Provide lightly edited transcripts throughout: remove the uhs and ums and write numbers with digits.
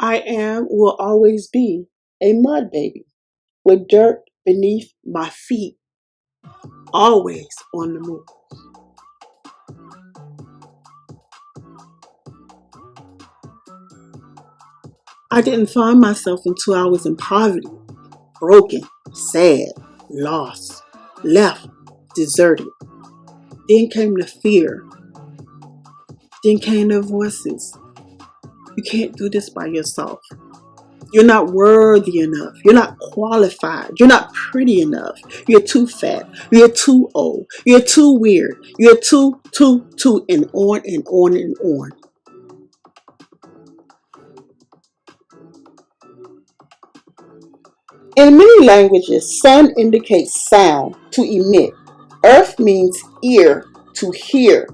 I am, will always be a mud baby with dirt beneath my feet, always on the move. I didn't find myself until I was in poverty, broken, sad, lost, left, deserted. Then came the fear. Then came the voices. You can't do this by yourself. You're not worthy enough. You're not qualified. You're not pretty enough. You're too fat. You're too old. You're too weird. You're too, and on and on and on. In many languages, sun indicates sound, to emit. Earth means ear, to hear,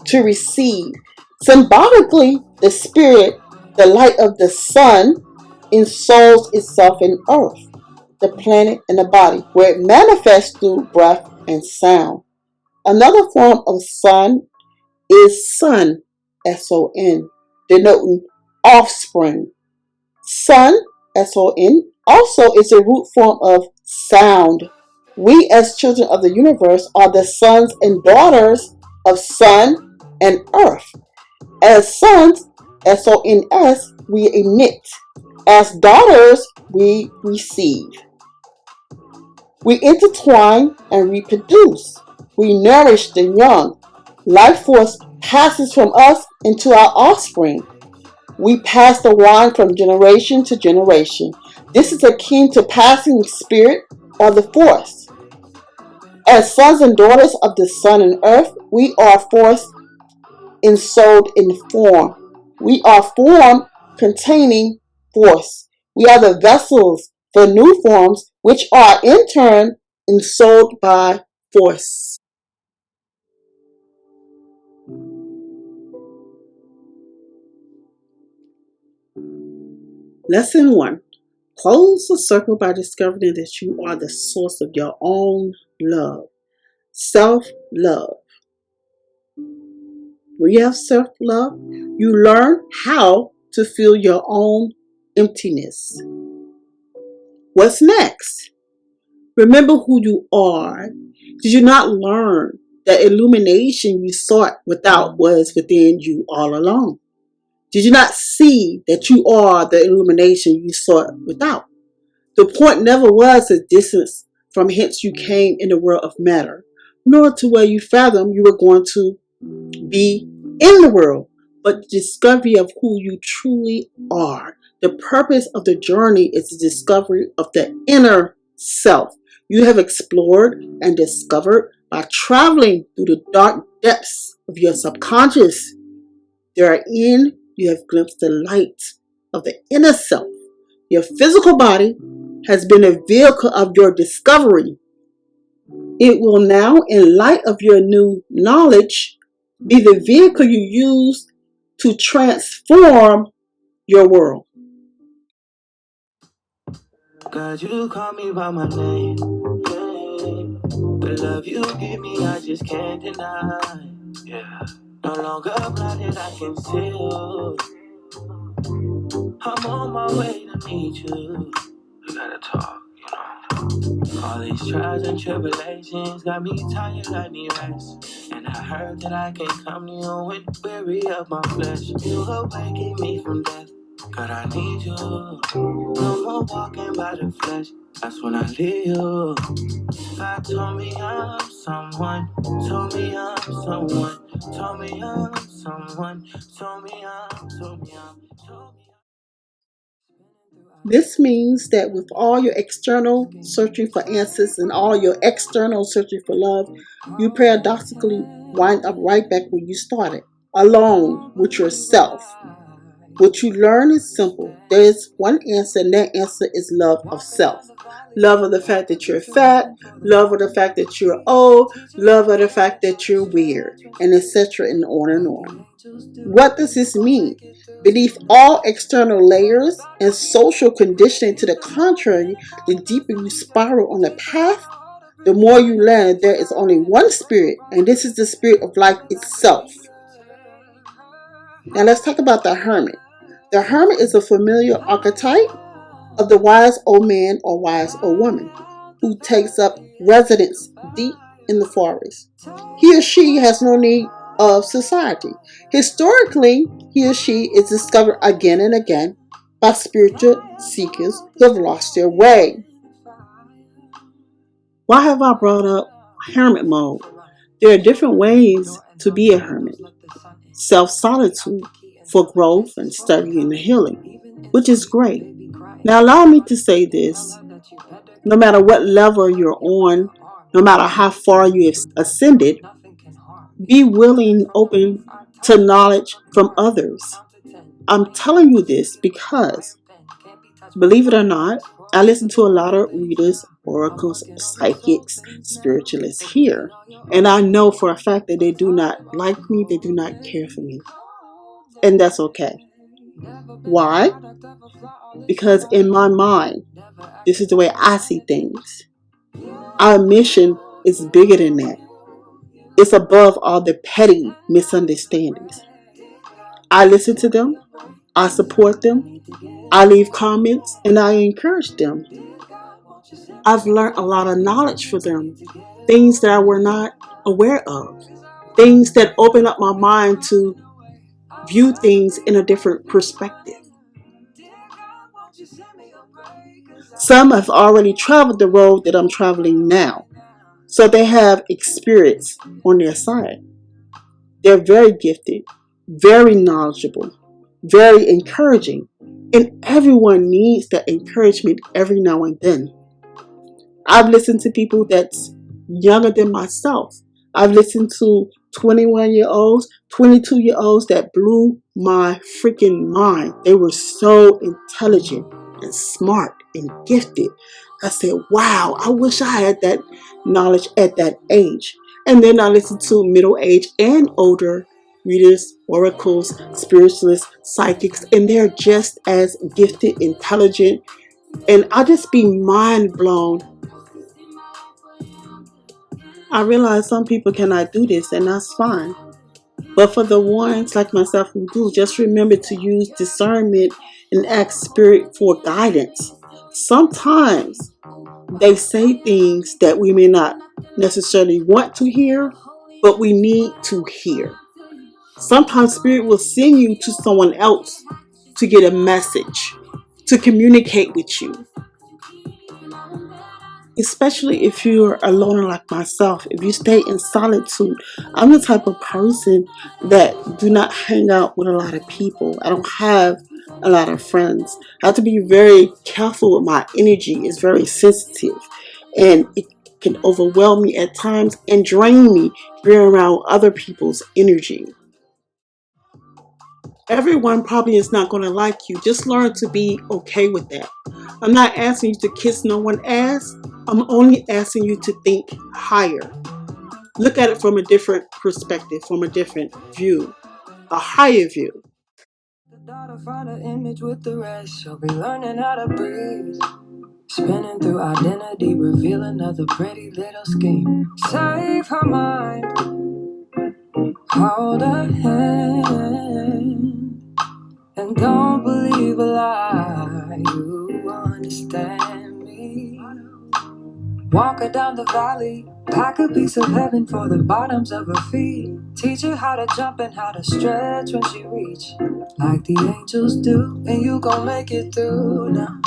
to receive. Symbolically, the spirit, the light of the sun, ensouls itself in earth, the planet, and the body, where it manifests through breath and sound. Another form of sun is son, S-O-N, denoting offspring. Son, S-O-N, also is a root form of sound. We as children of the universe are the sons and daughters of sun and earth. As sons, S-O-N-S, we emit. As daughters, we receive. We intertwine and reproduce. We nourish the young. Life force passes from us into our offspring. We pass the wine from generation to generation. This is akin to passing spirit or the force. As sons and daughters of the sun and earth, we are force ensouled in form. We are form containing force. We are the vessels for new forms, which are in turn ensouled by force. Lesson 1. Close the circle by discovering that you are the source of your own love. Self-love. When you have self-love, you learn how to feel your own emptiness. What's next? Remember who you are. Did you not learn that illumination you sought without was within you all along? Did you not see that you are the illumination you sought without? The point never was the distance from hence you came in the world of matter, nor to where you fathomed you were going to be in the world, but the discovery of who you truly are. The purpose of the journey is the discovery of the inner self you have explored and discovered by traveling through the dark depths of your subconscious. Therein, you have glimpsed the light of the inner self. Your physical body has been a vehicle of your discovery. It will now, in light of your new knowledge, be the vehicle you use to transform your world. God, you call me by my name. The love you give me, I just can't deny. Yeah. No longer blinded, I can see you. I'm on my way to meet you. We gotta talk, you know. All these trials and tribulations got me tired, I need rest. And I heard that I can come to you when weary of my flesh. You awaken me from death. God, I need you. No more walking by the flesh. That's when I leave you. God told me I'm someone. Told me I'm someone. Told me I'm someone. Told me I'm. This means that with all your external searching for answers and all your external searching for love, you paradoxically wind up right back where you started, alone with yourself. What you learn is simple. There is one answer, and that answer is love of self. Love of the fact that you're fat, love of the fact that you're old, love of the fact that you're weird, and etc. and on and on. What does this mean? Beneath all external layers and social conditioning to the contrary, the deeper you spiral on the path, the more you learn there is only one spirit, and this is the spirit of life itself. Now let's talk about the hermit. The hermit is a familiar archetype of the wise old man or wise old woman who takes up residence deep in the forest. He or she has no need of society. Historically, he or she is discovered again and again by spiritual seekers who have lost their way. Why have I brought up hermit mode? There are different ways to be a hermit. Self-solitude for growth and study and healing, which is great. Now allow me to say this. No matter what level you're on, no matter how far you have ascended, be willing and open to knowledge from others. I'm telling you this because, believe it or not, I listen to a lot of readers, oracles, psychics, spiritualists here. And I know for a fact that they do not like me, they do not care for me. And that's okay. Why? Because in my mind, this is the way I see things. Our mission is bigger than that. It's above all the petty misunderstandings. I listen to them, I support them, I leave comments, and I encourage them. I've learned a lot of knowledge from them, things that I were not aware of, things that open up my mind to view things in a different perspective. Some have already traveled the road that I'm traveling now, so they have experience on their side. They're very gifted, very knowledgeable, very encouraging, and everyone needs that encouragement every now and then. I've listened to people that's younger than myself. I've listened to 21-year-olds, 22-year-olds that blew my freaking mind. They were so intelligent and smart and gifted. I said, wow, I wish I had that knowledge at that age. And then I listened to middle-aged and older readers, oracles, spiritualists, psychics, and they're just as gifted, intelligent, and I just be mind blown. I realize some people cannot do this, and that's fine. But for the ones like myself who do, just remember to use discernment and ask spirit for guidance. Sometimes they say things that we may not necessarily want to hear, but we need to hear. Sometimes spirit will send you to someone else to get a message, to communicate with you. Especially if you're a loner like myself, if you stay in solitude. I'm the type of person that do not hang out with a lot of people. I don't have a lot of friends. I have to be very careful with my energy. It's very sensitive, and it can overwhelm me at times and drain me being around other people's energy. Everyone probably is not going to like you. Just learn to be okay with that. I'm not asking you to kiss no one's ass. I'm only asking you to think higher. Look at it from a different perspective, from a different view, a higher view. The daughter find an image with the rest. She'll be learning how to breathe. Spinning through identity, reveal another pretty little scheme. Save her mind, hold her hand, and don't believe a lie. You understand me. Walk her down the valley, pack a piece of heaven for the bottoms of her feet. Teach her how to jump and how to stretch when she reach, like the angels do, and you gon' make it through now.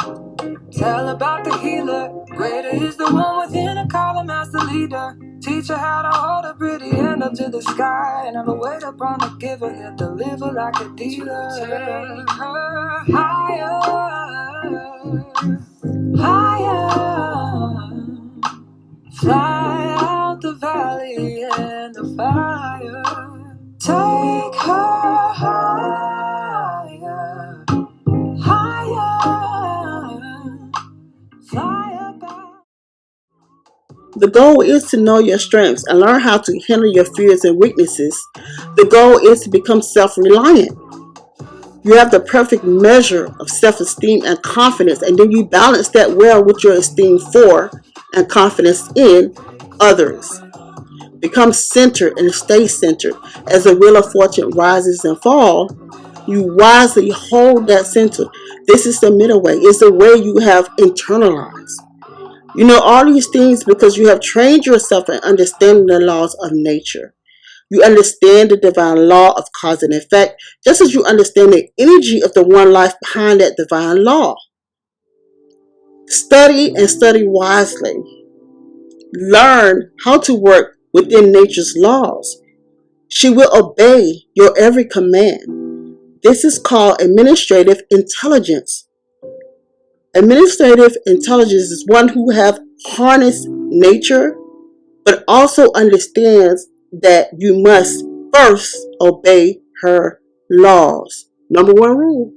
Tell about the healer, greater is the one within her, call him as the leader. Teach her how to hold a pretty hand up to the sky, and never wait upon the giver, he'll deliver like a dealer. Take her higher, higher. Fly out the valley and the fire. Take her higher, higher. Fly about. The goal is to know your strengths and learn how to handle your fears and weaknesses. The goal is to become self-reliant. You have the perfect measure of self-esteem and confidence, and then you balance that well with your esteem for and confidence in others. Become centered and stay centered. As the wheel of fortune rises and falls, You wisely hold that center. This is the middle way. It's the way you have internalized. You know all these things because you have trained yourself in understanding the laws of nature. You understand the divine law of cause and effect, just as you understand the energy of the one life behind that divine law. Study and study wisely. Learn how to work within nature's laws. She will obey your every command. This is called administrative intelligence. Administrative intelligence is one who have harnessed nature, but also understands that you must first obey her laws. Number one rule.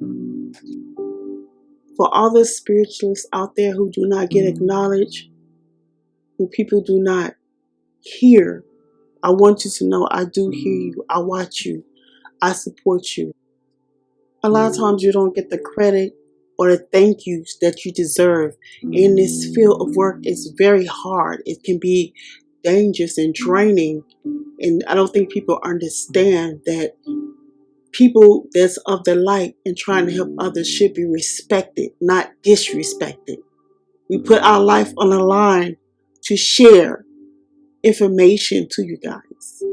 For all the spiritualists out there who do not get acknowledged, who people do not hear, I want you to know I do hear you. I watch you. I support you. A lot of times you don't get the credit or the thank yous that you deserve. In this field of work, it's very hard. It can be dangerous and draining. And I don't think people understand that people that's of the light and trying to help others should be respected, not disrespected. We put our life on the line to share information to you guys.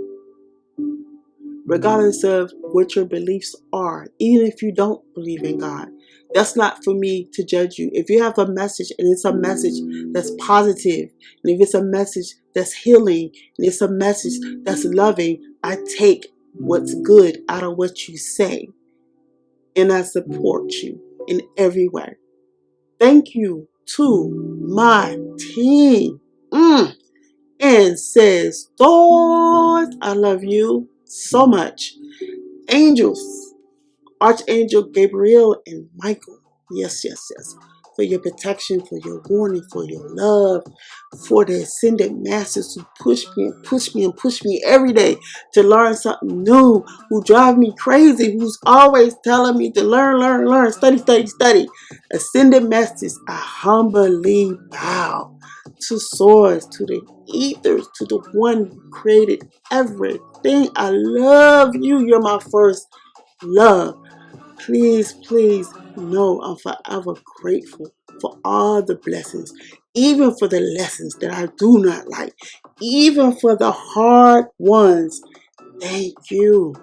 Regardless of what your beliefs are, even if you don't believe in God, that's not for me to judge you. If you have a message and it's a message that's positive, and if it's a message that's healing, and it's a message that's loving, I take what's good out of what you say, and I support you in every way. Thank you to my team. Ancestors, I love you so much. Angels, Archangel Gabriel and Michael. Yes, yes, yes. For your protection, for your warning, for your love, for the ascended masters who push me and push me and push me every day to learn something new, who drive me crazy, who's always telling me to learn, study, study, study. Ascended masters, I humbly bow to source, to the ethers, to the one who created everything. I love you. You're my first love. Please, please know I'm forever grateful for all the blessings, even for the lessons that I do not like, even for the hard ones. Thank you.